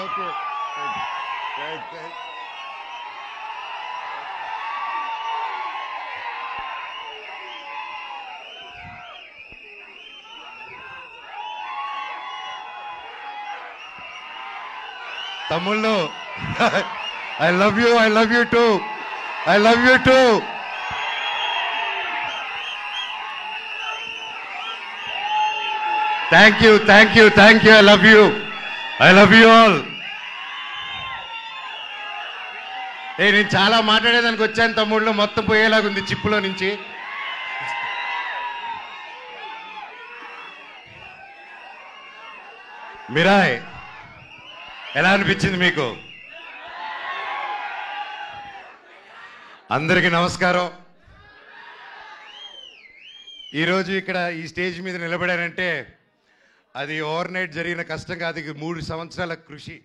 Okay. తమ్ముళ్ళు, I love you two. I love you two. Thank you. I love you all. నేను చాలా మాట్లాడేదానికి వచ్చాను తమ్ముళ్ళు, మొత్తం పోయేలాగుంది చిప్పులో నుంచి. మిరాయ్, ఎలా అనిపించింది మీకు? అందరికీ నమస్కారం. ఈరోజు ఇక్కడ ఈ స్టేజ్ మీద నిలబడారంటే అది ఓవర్ నైట్ జరిగిన కష్టం కాదు, 3 సంవత్సరాల కృషి.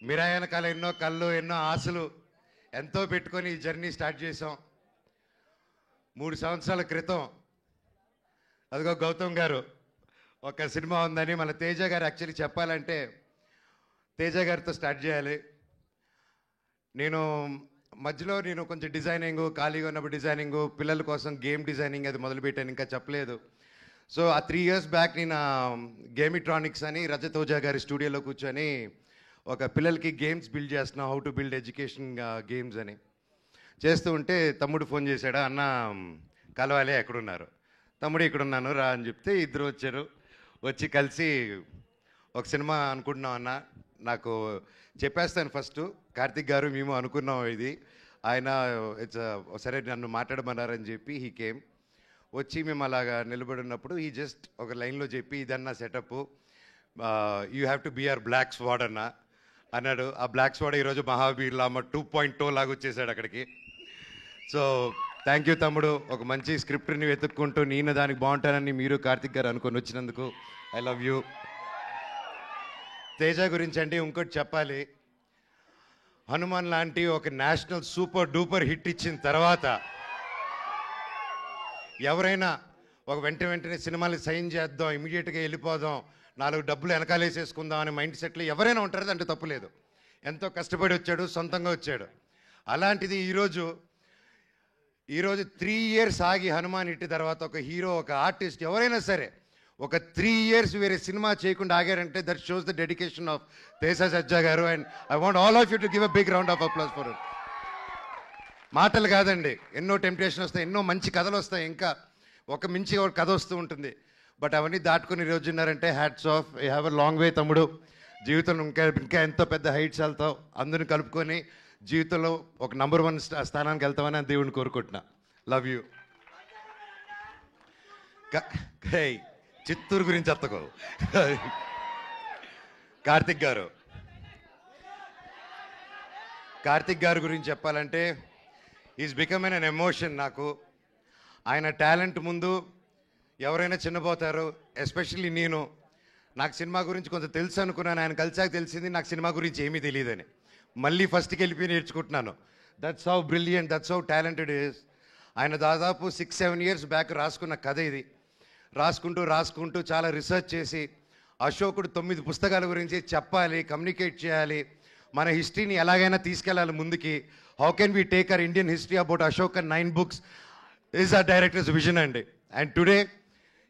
మిరాయ్ వెనకాల ఎన్నో కళ్ళు, ఎన్నో ఆశలు ఎంతో పెట్టుకొని ఈ జర్నీ స్టార్ట్ చేసాం. 3 సంవత్సరాల క్రితం అదిగో గౌతమ్ గారు ఒక సినిమా ఉందని మన తేజ గారు యాక్చువల్లీ చెప్పాలంటే తేజ గారితో స్టార్ట్ చేయాలి. మధ్యలో నేను కొంచెం డిజైనింగ్, ఖాళీగా ఉన్నప్పుడు డిజైనింగ్, పిల్లల కోసం గేమ్ డిజైనింగ్ అది మొదలుపెట్టాను, ఇంకా చెప్పలేదు. సో ఆ 3 years బ్యాక్ నేను గేమిట్రానిక్స్ అని రజత్ ఓజా గారి స్టూడియోలో కూర్చొని ఒక పిల్లలకి గేమ్స్ బిల్డ్ చేస్తున్నాం, how to build education games అని చేస్తూ ఉంటే తమ్ముడు ఫోన్ చేశాడు, అన్న కలవాలి, ఎక్కడున్నారు? తమ్ముడు ఇక్కడున్నాను రా అని చెప్తే ఇద్దరు వచ్చారు. వచ్చి కలిసి ఒక సినిమా అనుకుంటున్నాం అన్న, నాకు చెప్పేస్తాను ఫస్ట్, కార్తిక్ గారు మేము అనుకున్నాం ఇది, ఆయన సరే నన్ను మాట్లాడమన్నారని చెప్పి హీ కేమ్. వచ్చి మేము అలాగా నిలబడినప్పుడు ఈ జస్ట్ ఒక లైన్లో చెప్పి ఇదన్నా setup, you have to be or black squad అన్న అన్నాడు. ఆ బ్లాక్ స్వాడ్ ఈరోజు మహావీర్ లామ 2.0 లాగా వచ్చేసాడు అక్కడికి. సో థ్యాంక్ యూ తమ్ముడు, ఒక మంచి స్క్రిప్ట్ని వెతుక్కుంటూ నేను దానికి బాగుంటానని మీరు కార్తిక్ గారు అనుకొని వచ్చినందుకు ఐ లవ్ యూ. తేజ గురించి అంటే ఇంకోటి చెప్పాలి, హనుమాన్ లాంటి ఒక నేషనల్ సూపర్ డూపర్ హిట్ ఇచ్చిన తర్వాత ఎవరైనా ఒక వెంటనే సినిమాలు సైన్ చేద్దాం, ఇమీడియట్గా వెళ్ళిపోదాం, 4 డబ్బులు వెనకాలేసేసుకుందాం అనే మైండ్ సెట్లో ఎవరైనా ఉంటారు, అంటే తప్పులేదు. ఎంతో కష్టపడి వచ్చాడు, సొంతంగా వచ్చాడు. అలాంటిది ఈరోజు 3 years ఆగి హనుమాన్ హిట్ తర్వాత ఒక హీరో, ఒక ఆర్టిస్ట్ ఎవరైనా సరే ఒక 3 years వేరే సినిమా చేయకుండా ఆగారంటే that shows the dedication of Teja Sajja గారు. And I want all of you to give a big round of applause for it. మాటలు కాదండి, ఎన్నో టెంప్టేషన్ వస్తాయి, ఎన్నో మంచి కథలు వస్తాయి, ఇంకా ఒక మించి ఒక కథ వస్తూ ఉంటుంది. బట్ అవన్నీ దాటుకుని ఈరోజు ఉన్నారంటే hats off. You have a long way తమ్ముడు. జీవితంలో ఇంకా ఎంతో పెద్ద హైట్స్ వెళ్తావు, అందరిని కలుపుకొని జీవితంలో ఒక నంబర్ 1 స్థానానికి వెళ్తామని దేవుడిని కోరుకుంటున్నా. Love you. చిత్తూరు గురించి ఎత్తకో. కార్తిక్ గారు గురించి చెప్పాలంటే ఈజ్ బికమ్ ఎన్ ఎమోషన్ నాకు. ఆయన టాలెంట్ ముందు ఎవరైనా చిన్నపోతారు. ఎస్పెషల్లీ నాకు సినిమా గురించి కొంచెం తెలుసు అనుకున్నాను, ఆయన కలిసాక తెలిసింది నాకు సినిమా గురించి ఏమీ తెలియదని. మళ్ళీ ఫస్ట్కి వెళ్ళిపోయి నేర్చుకుంటున్నాను. That's how brilliant, that's how talented is. ఆయన దాదాపు 6-7 years బ్యాక్ రాసుకున్న కథ ఇది. రాసుకుంటూ చాలా రీసెర్చ్ చేసి అశోకుడు 9 పుస్తకాల గురించి చెప్పాలి, కమ్యూనికేట్ చేయాలి, మన హిస్టరీని ఎలాగైనా తీసుకెళ్ళాలి ముందుకి. How can we take our Indian history about Ashok and 9 books is ఆ డైరెక్టర్స్ విజన్ అండి. And today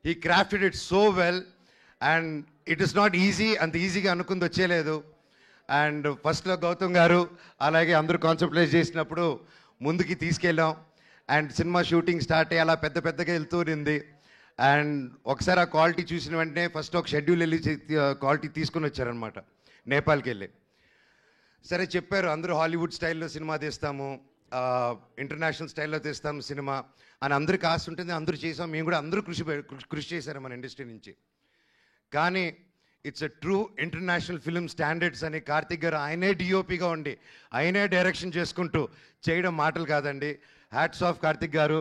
he crafted it so well. And it is not easy, అంత ఈజీగా అనుకుంది వచ్చేలేదు. అండ్ ఫస్ట్లో గౌతమ్ గారు అలాగే అందరూ కాన్సెప్టలైజ్ చేసినప్పుడు ముందుకి తీసుకెళ్ళాం. అండ్ సినిమా షూటింగ్ స్టార్ట్ అయ్యి అలా పెద్దగా వెళ్తూ ఉంది. అండ్ ఒకసారి ఆ క్వాలిటీ చూసిన వెంటనే ఫస్ట్ ఒక షెడ్యూల్ వెళ్ళి క్వాలిటీ తీసుకుని వచ్చారనమాట, నేపాల్కి వెళ్ళి. సరే చెప్పారు, అందరూ హాలీవుడ్ స్టైల్లో సినిమా తీస్తాము, ఇంటర్నేషనల్ స్టైల్లో తీస్తాము సినిమా అని అందరికి ఆశ ఉంటుంది. అందరూ చేసాం, మేము కూడా అందరూ కృషి చేశారు మన ఇండస్ట్రీ నుంచి. కానీ it's a true international film standards అని కార్తిక్ గారు ఆయనే డిఓపిగా ఉండి ఆయనే డైరెక్షన్ చేసుకుంటూ చేయడం మాటలు కాదండి. హ్యాట్స్ ఆఫ్ కార్తిక్ గారు.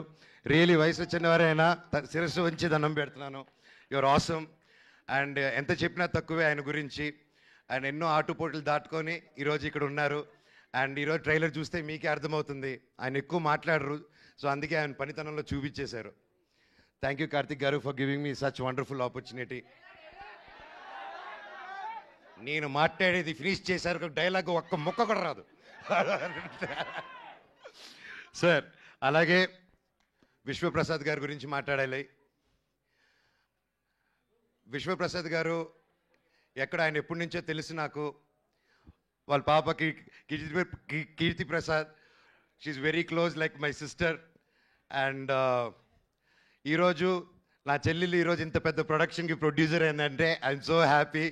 రియలీ వయసు చిన్నవారైనా శిరస్సు వంచి దండం పెడుతున్నాను. Your awesome. అండ్ ఎంత చెప్పినా తక్కువే ఆయన గురించి. ఆయన ఎన్నో ఆటుపోట్లు దాటుకొని ఈరోజు ఇక్కడ ఉన్నారు. అండ్ ఈరోజు ట్రైలర్ చూస్తే మీకే అర్థమవుతుంది, ఆయన ఎక్కువ మాట్లాడరు. సో అందుకే ఆయన పనితనంలో చూపించేశారు. థ్యాంక్ యూ కార్తిక్ గారు for giving me such wonderful opportunity. నేను మాట్లాడేది ఫినిష్ చేశారు, డైలాగ్ ఒక్క ముక్క కూడా రాదు సార్. అలాగే విశ్వప్రసాద్ గారి గురించి మాట్లాడాలి. విశ్వప్రసాద్ గారు ఎక్కడ, ఆయన ఎప్పటి నుంచో తెలుసు నాకు. వాళ్ళ పాపకి Keerthi Prasad, she's very close like my sister. And ఈరోజు నా చెల్లెలు ఈరోజు ఇంత పెద్ద ప్రొడక్షన్కి ప్రొడ్యూసర్ అయిందంటే ఐఎమ్ సో హ్యాపీ.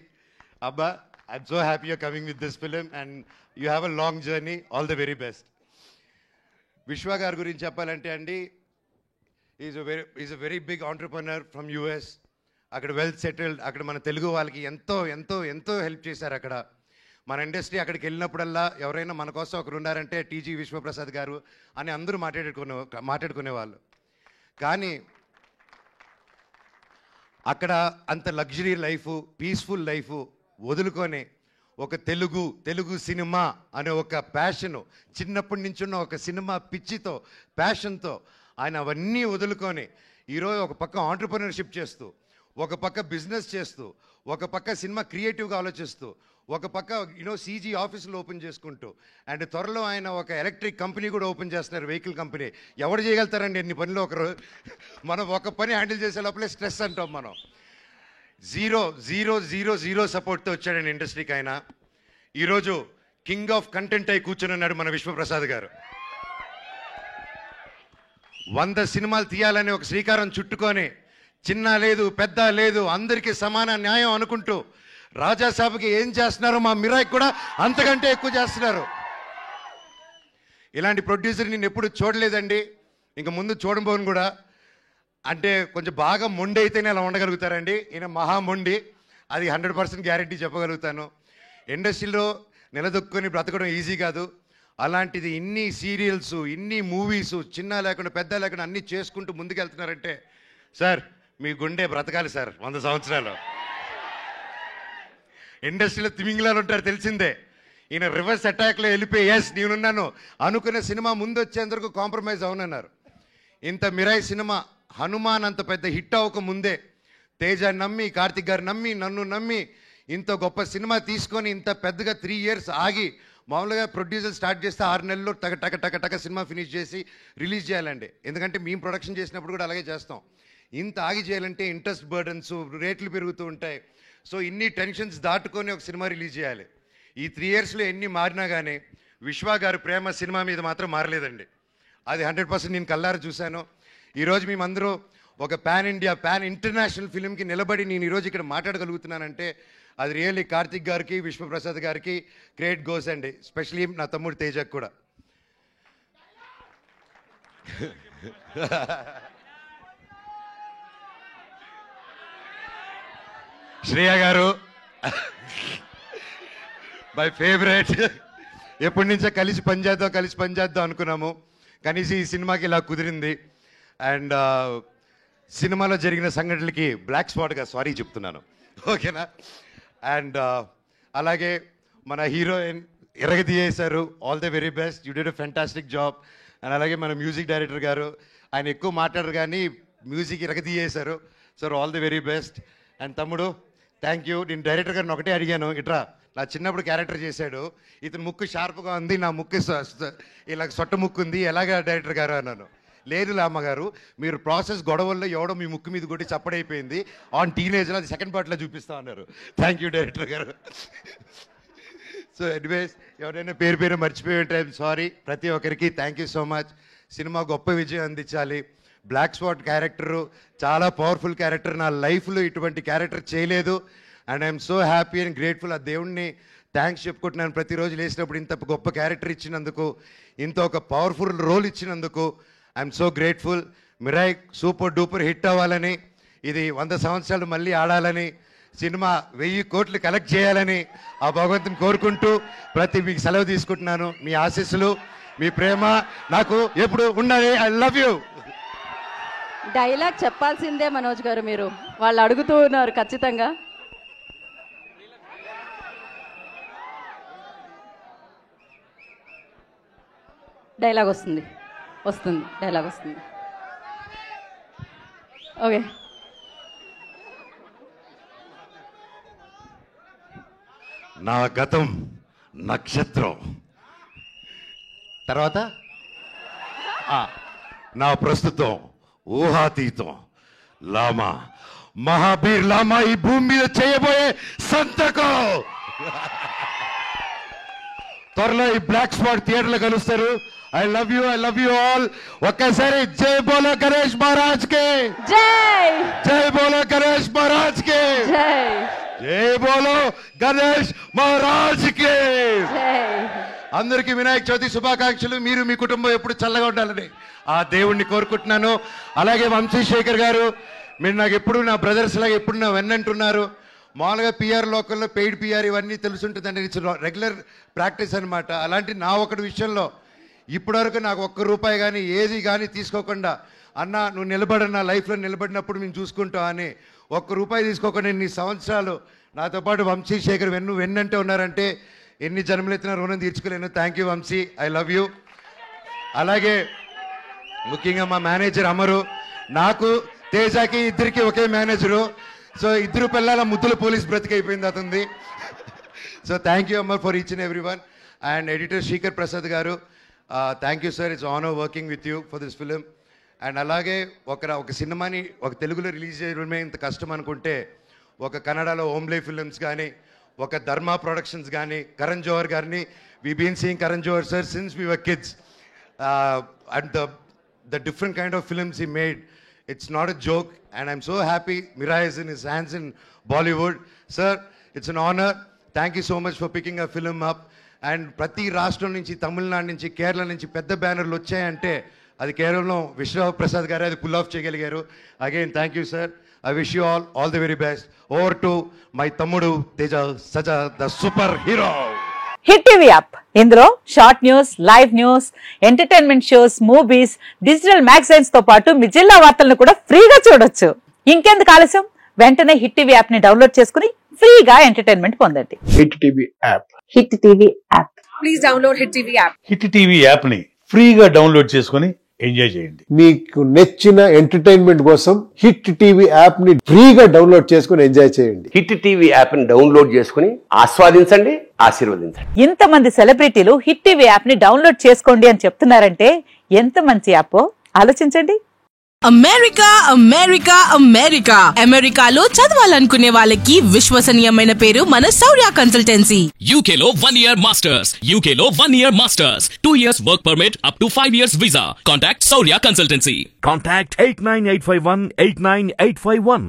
అబ్బా, I'm so happy you're coming with this film and you have a long journey. All the very best. Vishwa గారి గురించి చెప్పాలంటే అండి, is a very big entrepreneur from US. అక్కడ వెల్ సెటిల్డ్. అక్కడ మన తెలుగు వాళ్ళకి ఎంతో ఎంతో ఎంతో హెల్ప్ చేశారు. అక్కడ మన ఇండస్ట్రీ అక్కడికి వెళ్ళినప్పుడల్లా ఎవరైనా మన కోసం ఒకరు ఉన్నారంటే టీజీ విశ్వప్రసాద్ గారు అని అందరూ మాట్లాడుకునేవాళ్ళు. కానీ అక్కడ అంత లగ్జరీ లైఫ్, పీస్ఫుల్ లైఫ్ వదులుకొని ఒక తెలుగు సినిమా అనే ఒక ప్యాషను, చిన్నప్పటి నుంచి ఉన్న ఒక సినిమా పిచ్చితో, ప్యాషన్తో ఆయన అవన్నీ వదులుకొని ఈరోజు ఒక పక్క ఆంటర్ప్రెన్యూర్షిప్ చేస్తూ, ఒక పక్క బిజినెస్ చేస్తూ, ఒక పక్క సినిమా క్రియేటివ్గా ఆలోచిస్తూ, ఒక పక్క సీజీ ఆఫీసులు ఓపెన్ చేసుకుంటూ, అండ్ త్వరలో ఆయన ఒక ఎలక్ట్రిక్ కంపెనీ కూడా ఓపెన్ చేస్తున్నారు, వెహికల్ కంపెనీ. ఎవరు చేయగలుగుతారండి ఎన్ని పనులు ఒకరు? మనం ఒక పని హ్యాండిల్ చేసే లోపలే స్ట్రెస్ అంటాం మనం. జీరో జీరో జీరో జీరో సపోర్ట్తో వచ్చాడండి ఇండస్ట్రీకి ఆయన. ఈరోజు కింగ్ ఆఫ్ కంటెంట్ అయి కూర్చొని ఉన్నాడు మన విశ్వప్రసాద్ గారు. 100 సినిమాలు తీయాలని ఒక శ్రీకారం చుట్టుకొని, చిన్న లేదు పెద్ద లేదు అందరికీ సమాన న్యాయం అనుకుంటూ, రాజాసాబ్కి ఏం చేస్తున్నారో మా మిరాయికి కూడా అంతకంటే ఎక్కువ చేస్తున్నారు. ఇలాంటి ప్రొడ్యూసర్ నేను ఎప్పుడు చూడలేదండి, ఇంక ముందు చూడబోను కూడా. అంటే కొంచెం బాగా మొండి అయితేనే అలా ఉండగలుగుతారండి. ఈయన మహా మొండి, అది 100% గ్యారెంటీ చెప్పగలుగుతాను. ఇండస్ట్రీలో నిలదొక్కుని బ్రతకడం ఈజీ కాదు. అలాంటిది ఇన్ని సీరియల్స్, ఇన్ని మూవీస్, చిన్న లేకుండా పెద్ద లేకుండా అన్నీ చేసుకుంటూ ముందుకెళ్తున్నారంటే సార్ మీ గుండె బ్రతకాలి సార్ 100 సంవత్సరాలు. ఇండస్ట్రీలో తిమింగిలాలు ఉంటారు తెలిసిందే. ఈయన రివర్స్ అటాక్లో వెళ్ళిపోయి ఎస్ నేనున్నాను అనుకునే సినిమా ముందు వచ్చేందుకు కాంప్రమైజ్ అవునన్నారు. ఇంత మిరాయి సినిమా హనుమాన్ అంత పెద్ద హిట్ అవ్వక ముందే తేజ నమ్మి, కార్తిక్ గారు నమ్మి, నన్ను నమ్మి ఇంత గొప్ప సినిమా తీసుకొని ఇంత పెద్దగా 3 years ఆగి, మామూలుగా ప్రొడ్యూసర్ స్టార్ట్ చేస్తే 6 నెలల్లో టక టక టక టక సినిమా ఫినిష్ చేసి రిలీజ్ చేయాలండి. ఎందుకంటే మేము ప్రొడక్షన్ చేసినప్పుడు కూడా అలాగే చేస్తాం. ఇంత ఆగి చేయాలంటే ఇంట్రెస్ట్ బర్డన్స్, రేట్లు పెరుగుతూ ఉంటాయి. సో ఇన్ని టెన్షన్స్ దాటుకొని ఒక సినిమా రిలీజ్ చేయాలి. ఈ 3 yearsలో ఎన్ని మారినా కానీ విశ్వ గారి ప్రేమ సినిమా మీద మాత్రం మారలేదండి. అది 100% నేను కల్లారా చూశాను. ఈరోజు మేమందరూ ఒక పాన్ ఇండియా, పాన్ ఇంటర్నేషనల్ ఫిలింకి నిలబడి నేను ఈరోజు ఇక్కడ మాట్లాడగలుగుతున్నానంటే అది రియల్లీ కార్తిక్ గారికి, విశ్వప్రసాద్ గారికి క్రెడిట్ గోస్ అండి. స్పెషలీ నా తమ్ముడు తేజకు కూడా. శ్రేయ గారు మై ఫేవరెట్. ఎప్పటి నుంచో కలిసి పనిచేద్దాం అనుకున్నాము. కనీసం ఈ సినిమాకి ఇలా కుదిరింది. అండ్ సినిమాలో జరిగిన సంఘటనలకి బ్లాక్ స్పాట్గా సారీ చెప్తున్నాను, ఓకేనా? అండ్ అలాగే మన హీరోయిన్ ఎరగదీయేశారు. All the very best, you did a fantastic job. And అలాగే మన మ్యూజిక్ డైరెక్టర్ గారు, ఆయన ఎక్కువ మాట్లాడరు కానీ మ్యూజిక్ ఎరగదీయేశారు. So all the very best. And తమ్ముడు థ్యాంక్ యూ. నేను డైరెక్టర్ గారిని ఒకటే అడిగాను, ఇట్రా నా చిన్నప్పుడు క్యారెక్టర్ చేశాడు, ఇతను ముక్కు షార్ప్గా ఉంది, నా ముక్కు ఇలా సొట్ట ముక్కు ఉంది, ఎలాగా డైరెక్టర్ గారు అన్నాను. లేదు అమ్మగారు, మీరు ప్రాసెస్ గొడవల్లో ఎవడో మీ ముక్కు మీద కొట్టి చప్పడైపోయింది, ఆన్ టీనేజ్లో అది సెకండ్ పార్ట్లో చూపిస్తా అన్నారు. థ్యాంక్ యూ డైరెక్టర్ గారు. సో ఎనీవేస్ ఎవరైనా పేరు మర్చిపోయి ఉంటే ఐఎమ్ సారీ. ప్రతి ఒక్కరికి thank you so much. Cinema గొప్ప విజయం అందించాలి. బ్లాక్ స్పాట్ క్యారెక్టరు చాలా పవర్ఫుల్ క్యారెక్టర్. నా లైఫ్లో ఇటువంటి క్యారెక్టర్ చేయలేదు. And I'm so happy and grateful. ఆ దేవుడిని థ్యాంక్స్ చెప్పుకుంటున్నాను. ప్రతిరోజు లేచినప్పుడు ఇంత గొప్ప క్యారెక్టర్ ఇచ్చినందుకు, ఇంత ఒక పవర్ఫుల్ రోల్ ఇచ్చినందుకు I'm so grateful. Mirai super duper hit అవ్వాలని, ఇది 100 సంవత్సరాలు మళ్ళీ ఆడాలని, సినిమా 1000 కోట్లు కలెక్ట్ చేయాలని ఆ భగవంతుని కోరుకుంటూ మీకు సెలవు తీసుకుంటున్నాను. మీ ఆశీస్సులు, మీ ప్రేమ నాకు ఎప్పుడు ఉండాలి. I love you. డైలాగ్ చెప్పాల్సిందే మనోజ్ గారు, మీరు వాళ్ళు అడుగుతూ ఉన్నారు ఖచ్చితంగా. డైలాగ్ వస్తుంది. డైలాగ్ వస్తుంది. ఓకే. నా గతం నక్షత్రం, తర్వాత నా ప్రస్తుతం ఊహాతీతం. లామా, మహాబీర్ లామా ఈ భూమి మీద చేయబోయే సంతకం. త్వరలో ఈ బ్లాక్ స్పాట్ థియేటర్లో కలుస్తారు. I love you all. ఒక్కసారి జై బోలో గణేష్ మహారాజ్ కే జై. జై బోలో గణేష్ మహారాజ్ కే జై. జై బోలో గణేష్ మహారాజ్ కే జై. అందరికీ వినాయక చవితి శుభాకాంక్షలు. మీరు మీ కుటుంబం ఎప్పుడు చల్లగా ఉండాలని ఆ దేవుణ్ణి కోరుకుంటున్నాను. అలాగే వంశీశేఖర్ గారు, మీరు నాకు ఎప్పుడు నా బ్రదర్స్ లాగా ఎప్పుడు నా వెన్నంటున్నారు. మామూలుగా పిఆర్ లోకల్లో పెయిడ్ పిఆర్ ఇవన్నీ తెలుసుంటుందండి, ఇట్స్ రెగ్యులర్ ప్రాక్టీస్ అనమాట. అలాంటి నా ఒకటి విషయంలో ఇప్పటివరకు నాకు ₹1 కానీ ఏది కానీ తీసుకోకుండా, అన్న నువ్వు నిలబడిన లైఫ్లో నిలబడినప్పుడు మేము చూసుకుంటాం అని ₹1 తీసుకోకుండా ఇన్ని సంవత్సరాలు నాతో పాటు వంశీశేఖర్ వెన్నంటే ఉన్నారంటే ఎన్ని జన్మలెత్తిన రుణం తీర్చుకోలేను. Thank you Vamsi, I love you. అలాగే ముఖ్యంగా మా మేనేజర్ అమరు, నాకు తేజాకి ఇద్దరికి ఒకే మేనేజరు. సో ఇద్దరు పిల్లల ముద్దుల పోలీస్ బ్రతికైపోయింది అతనిది. So thank you Amar for each and every one. And editor Sreekar Prasad గారు, thank you sir, it's honour working with you for this film. And అలాగే ఒక సినిమాని ఒక తెలుగులో రిలీజ్ చేయడమే ఇంత కష్టం అనుకుంటే, ఒక కన్నడలో ఓమ్లే ఫిలిమ్స్ కానీ, ఒక ధర్మ ప్రొడక్షన్స్ కానీ, కరణ్ జోహర్ గారిని, we been seeing Karan Johar sir since we were kids. And the different kind of films he made, it's not a joke, and I'm so happy Mira is in his hands in Bollywood. Sir, it's an honor. Thank you so much for picking a film up. And ప్రతి రాష్ట్రం నుంచి, తమిళనాడు నుంచి, కేరళ నుంచి పెద్ద బ్యానర్లు వచ్చాయంటే అది కేవలం విశ్వరావు ప్రసాద్ గారు అది పుల్ ఆఫ్ చేయగలిగారు. Again thank you sir. I wish you all the very best. Over to my తమ్ముడు Teja Sajja the super hero. Hit TV app, ఇందులో short news, live news, entertainment shows, movies, digital magazines తో పాటు మీ జిల్లా వార్తలను కూడా ఫ్రీగా చూడొచ్చు. ఇంకెందుకు ఆలస్యం, వెంటనే హిట్ టీవీ యాప్ ని డౌన్లోడ్ చేసుకుని ఫ్రీగా ఎంటర్టైన్మెంట్ పొందండి. Hit TV app. Hit TV app. Please download hit TV app. Hit TV app ని ఫ్రీగా డౌన్లోడ్ చేసుకుని ఎంజాయ్ చేయండి. మీకు నచ్చిన ఎంటర్టైన్మెంట్ కోసం హిట్ టీవీ యాప్ ని ఫ్రీగా డౌన్లోడ్ చేసుకుని ఎంజాయ్ చేయండి. హిట్ టీవీ యాప్ ని డౌన్లోడ్ చేసుకుని ఆస్వాదించండి, ఆశీర్వదించండి. ఇంతమంది సెలబ్రిటీలు హిట్ టీవీ యాప్ ని డౌన్లోడ్ చేసుకోండి అని చెప్తున్నారంటే ఎంత మంచి యాప్ ఆలోచించండి. అమెరికా అమెరికా అమెరికా అమెరికాలో చదవాలనుకునే వాళ్ళకి విశ్వసనీయమైన పేరు మన శౌర్య కన్సల్టెన్సీ. UK లో 1 year masters, UK లో 1 year masters, 2 years work permit up to 5 years visa. Contact Saurya Consultancy. Contact 89851 89851.